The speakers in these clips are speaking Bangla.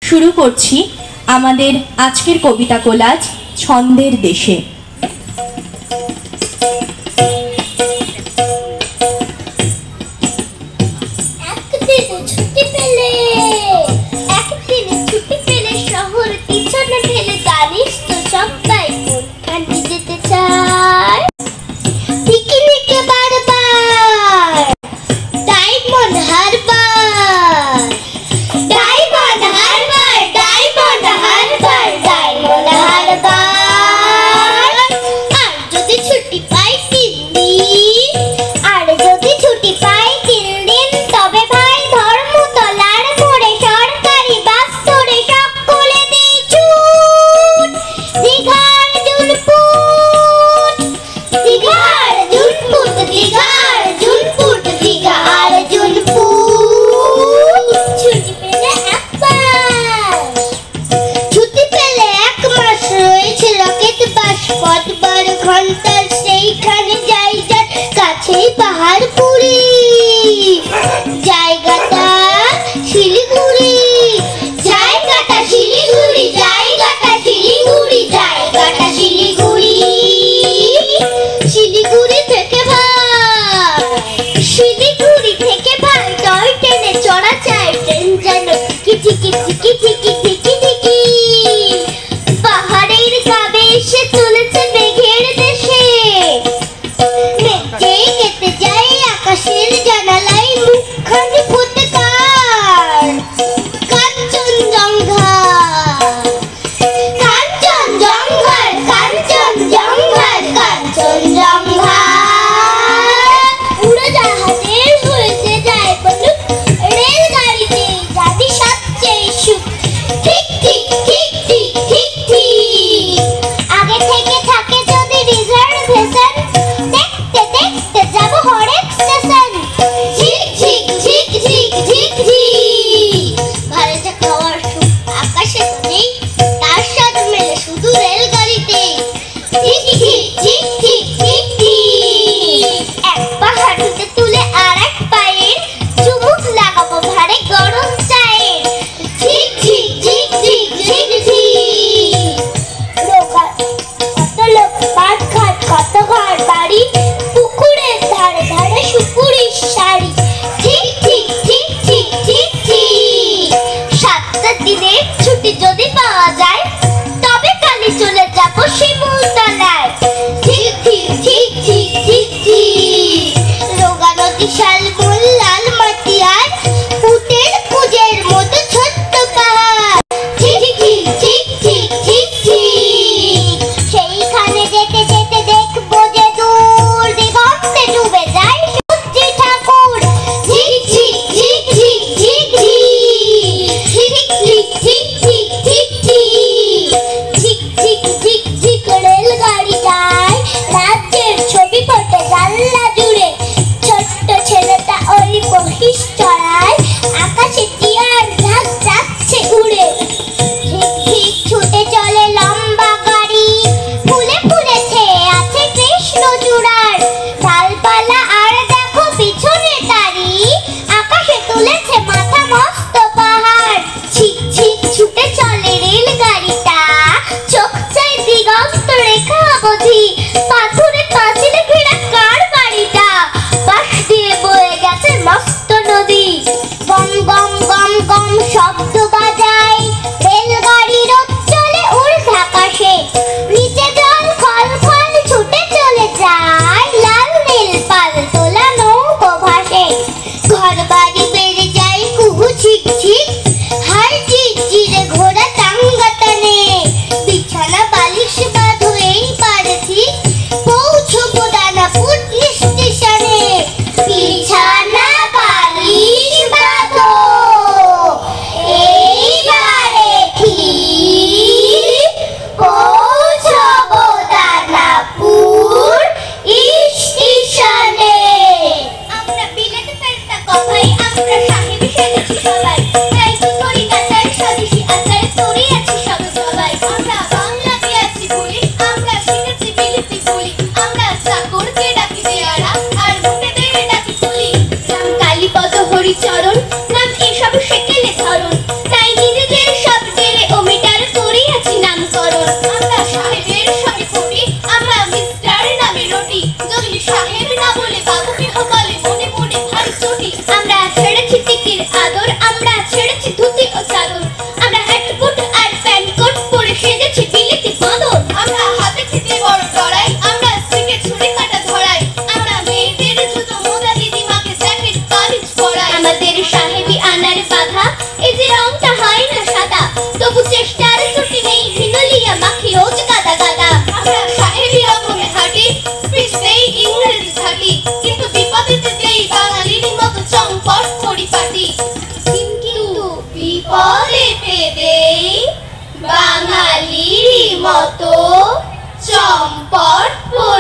শুরু করছি আমাদের আজকের কবিতা কোলাজ ছন্দের দেশে। শহর পিছনে ফেলে জানিস তো সবাই কোনখানে যেতে চায় পিকনিকে বারবার ডায়মন্ড হারবার ডায়মন্ড হারবার ডায়মন্ড হারবার ডায়মন্ড হারবার। আর যদি ছুটি পাই 3 দিন আর যদি ছুটি পাই 3 দিন তবে ভাই ধর্মতলার মোড়ে সরকারি বাস ধরে সকলে দেই ছুট দীঘার জুনপুট দীঘার জুনপুট দীঘার জুনপুট দীঘার জুনপুট। ছুটি পেলে 1 মাস ছুটি পেলে 1 মাস রয়েছে রকেট বাস 5 ঘন্টার সেইখানে যাই যার কাছেই পাহাড়পুরি জায়গাটা শিলিগুড়ি জায়গাটা শিলিগুড়ি জায়গাটা শিলিগুড়ি জায়গাটা শিলিগুড়ি। শিলিগুড়ি থেকে ভাই টয় ট্রেনে চড়া চাই ট্রেন যেন টিকি টিকি টিকি টিকি টিকি টিকি পাহাড়ের গাবে এসে চলেছে মেঘের দেশে মেঘে কেটে যায় আকাশের জানালায় মুখখানি ফুটকার কাঞ্চনজঙ্ঘা কাঞ্চনজঙ্ঘা কাঞ্চনজঙ্ঘা কাঞ্চনজঙ্ঘা। উড়োজাহাজের হয়েছে যায় বলুক রেলগাড়িতে যাবি সবচেয়ে সুখ ঠিক ঠিক ঠিক ঠিক ঠিক ঠিক। আগে থেকে থাকে যদি রিজার্ভেশন দেখতে দেখতে যাব হরেক স্টেশন ঝিক ঝিক ঝিক ঝিক ঝিক ঝিক। ঘরে যা খাওয়ার সুখ আকাশে তো নেই তার স্বাদ মেলে শুধু রেলগাড়িতে ঝিক ঝিক ঝিক ঝিক ঝিক ঝিক। এক পা হাঁটুতে তুলে আর এক পায়ের চুমুক লাগাবো ভারে গরম চায়ের ঝিক ঝিক ঝিক ঝিক ঝিক ঝিক। কত লোক পাট ঘাট কত ঘর বাড়ি পুকুরের ধারে ধারে সুপুরির শাড়ি ঠিক ঠিক ঠিক ঠিক ঠিক ঠিক। 7টা দিনের ছুটি যদি পাওয়া যায় তবে কালি চলে যাবো শিমুলতলায় ঠিক ঠিক ঠিক ঠিক ঠিক ঠিক। রোগা নদী শালবন লাল মাটি আর উটের কুজের মতো ছোট্ট পাহাড় ঠিক ঠিক ঠিক ঠিক ঠিক ঠিক। সেইখানে যেতে যেতে দেখবো যে দূর দিগন্তে ডুবে যায় সূর্যি ঠাকুর ঝিক ঝিক ঝিক ঝিক ঝিক ঝিক ঠিক ঠিক ঠিক ঠিক ঠিক ঠিক।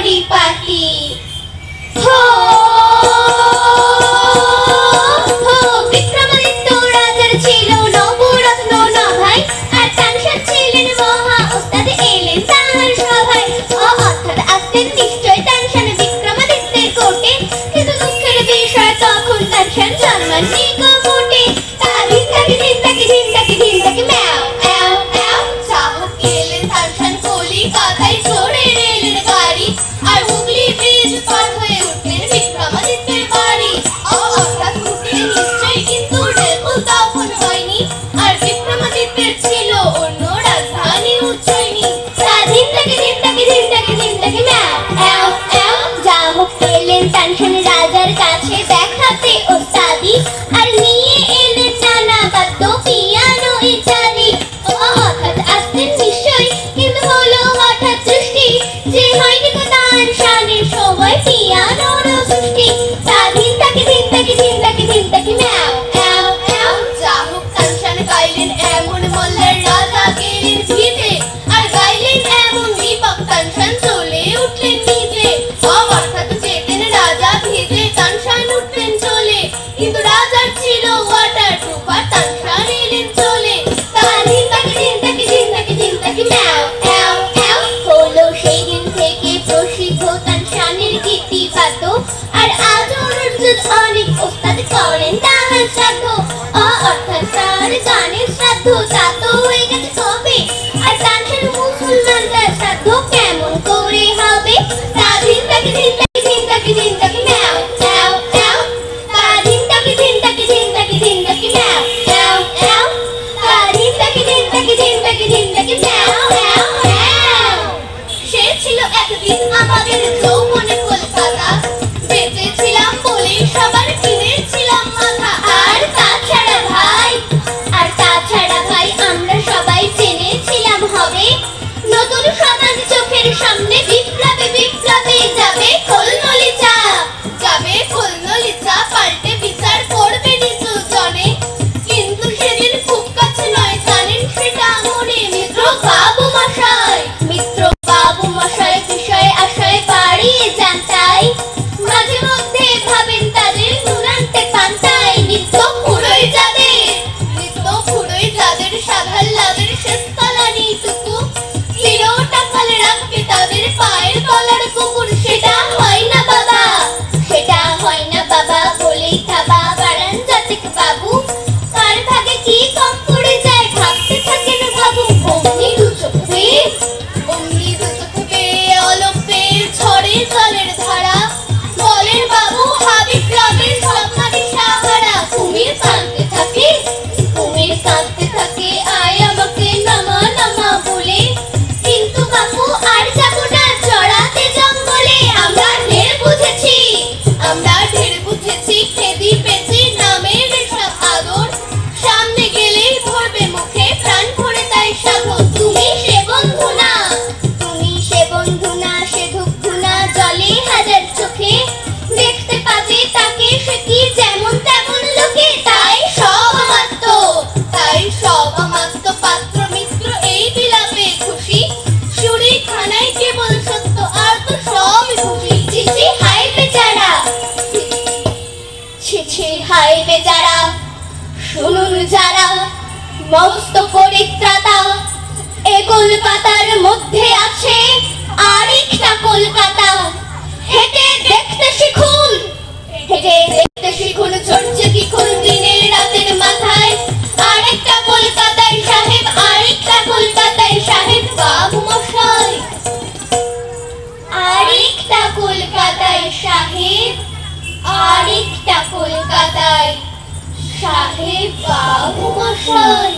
পরিপাটি। হো হো বিক্রমাদিত্য রাজার ছিল নবরত্ন নভাই, আর তানসা ছিলেন মহা ওস্তাদ, এলেন তাহার সভায়। অর্থাৎ আসতেন নিশ্চয় তানসান বিক্রমাদিত্যের কোর্টে, কিন্তু দুঃখের বিষয় তখন তানসান জন্মাননি গো মোটে। তা ধিন তাকি ধিন তাকি ধিন তাকি ধিন তাকি ম্যাও ম্যাও ম্যাও। চাহক এলেন তানসান কলিকাতায়, চড়ে রেলের গাড়ি, আর হুগলি ব্রিজ পার হয়ে উঠলেন বিক্রমাদিত্যের বাড়ি। অর্থাৎ উঠলেন নিশ্চয়ই, কিন্তু রেল তখন হয়নি, আর বিক্রমাদিত্যের ছিল অন্য রাজধানী উজ্জয়িনী। তা ধিন তাকি ধিন তাকি ধিন তাকি ধিন তাকি ম্যাও ম্যাও ম্যাও। যা হোক এলেন তানসান রাজার কাছে দেখাতে ওস্তাদি, আর নিয়ে এলেন নানা বাদ্য পিয়ানো ইত্যাদি। অর্থাৎ আসতেন নিশ্চয়ই, কিন্তু হলো হঠাৎ দৃষ্টি, যে হয়নি গো তানসানের সময় পিয়ানোর সৃষ্টি। তা ধিন তাকি ধিন তাকি ধিন তাকি ধিন তাকি ম্যাও ম্যাও ম্যাও। যা হোক তানসান গাইলেন এমন মল্লার রাজা গেলেন ভিজে, আর গাইলেন এমন দীপক তানসান চলে উঠলেন নিজে। অর্থাৎ যেতেন রাজা ভিজে, তানসান উঠলেন চলে, কিন্তু রাজার ছিল ওয়াটার প্রুফ, আর তানসান এলেন চলে। তা ধিন তাকি ধিন তাকি ধিন তাকি ধিন তাকি ম্যাও ম্যাও ম্যাও। হলো সেই দিন থেকে প্রসিদ্ধ তানসানের কীর্তিপাত, আর আজও রঞ্জিত অনেক ওস্তাদ করেন তাহার শ্রাদ্ধ। অর্থাৎ তার গানের শ্রাদ্ধ তা তো হয়ে গেছে কবে, আর তানসান মুসলমান, তার শ্রাদ্ধ কেমন করে হবে। তা ধিন তাকি ধিন তাকি ধিন তাকি ধিন তাকি ম্যাও ম্যাও ম্যাও। তা ধিন তাকি ধিন তাকি ধিন তাকি ধিন তাকি ম্যাও ম্যাও ম্যাও। তা ধিন তাকি ধিন তাকি ধিন তাকি ধিন তাকি ম্যাও ম্যাও ম্যাও। সে ছিল একদিন আমাদের যৌবনে কলকাতা, বেঁচেছিলাম বলেই সবার কিনেছিলাম মাথা। আর তাছাড়া ভাই আমরা সবাই জেনেছিলাম হবে নতুন সমাজ চোখের সামনে, বিপ্লবে বিপ্লবে যাবে খোলনলিচা, যাবে খোলনলিচা, পাল্টে বিচার করবে নিচু জনে। কিন্তু সেদিন খুব কাছে নয়, জানেন সেটা মনে মিত্র বাবু মশাই বিষয়ে আশায় বাড়িয়ে যান তাই। মাঝে মধ্যে ভাবেন তাদের নুনান্তে পান্তায়, নিত্য ফুরোই যাদের সাধার লাভের শেষ তলানি টুকু, চিরটাকাল রাখবে তাদের পায়ের তলার কুকুর। সেটা হয় না বাবা বলেই থাবা বাড়ান জাতিক বাবু, কার ভাগে কি কম পড়ে যায় ভাবতে থাকেন বাবু। অমনি দু চোখ বেয়ে অলপে ঝড়ে জলের ধারা, বলেন বাবু হাবি গ্রামে সবমারি সাহারা। কুমির কাঁদতে থাকে আয় আমাকে নামা নামা বলে, কিন্তু বাবু আর যাবো না চড়াতে জঙ্গলে। আমরা ঢের বুঝেছি খেদি পেছি নামের সব আদর, সামনে গেলেই ধরবে মুখে প্রাণ ভরে তাই সাধন। তুমি সে বন্ধু না সে ধুকধু না, জলে হাজার চোখে দেখতে পাবে তাকে, সে কি যেমন তেমন লোকে। তাই সব আমাত্ম পাত্র মিত্র এই বিলাপে খুশি, সুরি খানায় কেবল সত্য, আর তো সব খুশি। ছিছি হায় বেচারা, শুনুন যারা মস্ত পরিত্রাতা, এ কলকাতার মধ্যে আছে আরেকটা কলকাতা। হেঁটে দেখতে শিখুন চড়ছে কি কোন দিনের রাতের মাথায়। আরেকটা কলকাতায় সাহেব বাবু মশাই, আরেকটা কলকাতায় সাহেব বাবু মশাই।